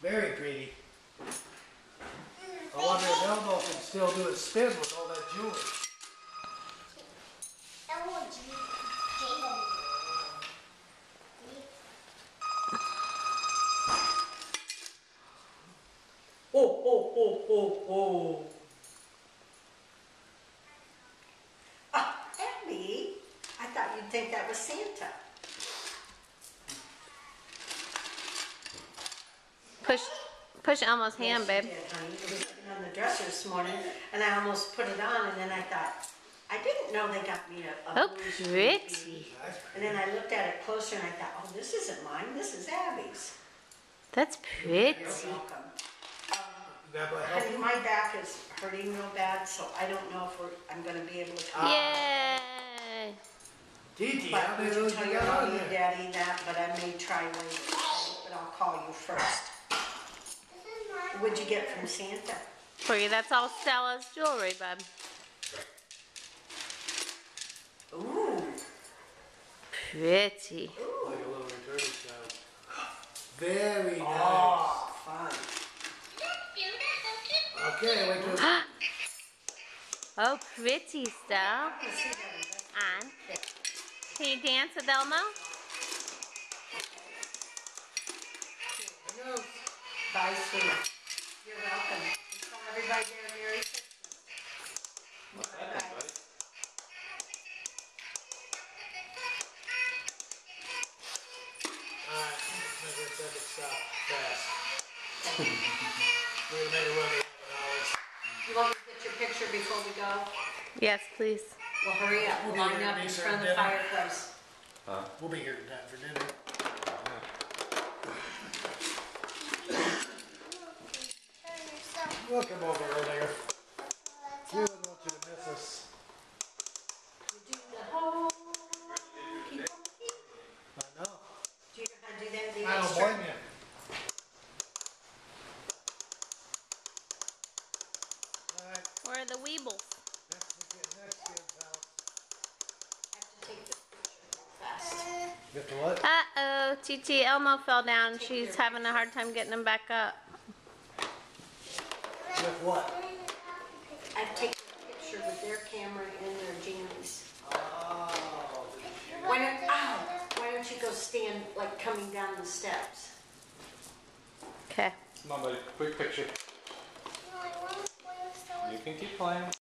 Very pretty. I wonder if Elmo can still do a spin with all that jewelry. Oh, oh, oh, oh, oh. Abby, I thought you'd think that was Santa. Push Elmo's hand, Yes, babe. you did, honey. It was sitting on the dresser this morning, and I almost put it on, and then I thought, I didn't know they got me a Oh, blue pretty. Snoopy. And then I looked at it closer, and I thought, oh, this isn't mine. This is Abby's. That's pretty. You're welcome. That My back is hurting real bad, so I don't know if I'm going to be able to come. Yay! Gigi, But how many would of you those tell you your got on mommy and there? daddy that? But I may try later, but I'll call you first. What'd you get from Santa? For you, that's all Stella's jewelry, bub. Ooh. Pretty. Ooh. Like a little returning sound. Very nice. Oh, fun. Okay, wait till Oh, pretty, Stella. I can see that in And can you dance with Elmo? it goes. Bye, sweetie. You're welcome. Tell everybody there Merry Christmas. What's happening, buddy? Alright, make it a second stop. Fast. We're gonna make a run of $11. You want me to get your picture before we go? Yes, please. Well, hurry up. We'll be Line there up in to front of the dinner. fireplace. Huh? We'll be here in time for dinner. We'll come over earlier. We wouldn't want you to miss us. You do the whole keep on keep. I know. Do you know how to do that? The I don't extra? blame you. Alright, Where are the Weebles? next kid's house. I have to take the picture fast. You have to what? Uh-oh, TT Elmo fell down. She's having a hard time getting him back up. With what? I've taken a picture with their camera and their jammies. Oh. Why don't you go stand like coming down the steps? Okay. Come on, buddy. Quick picture. You can keep playing.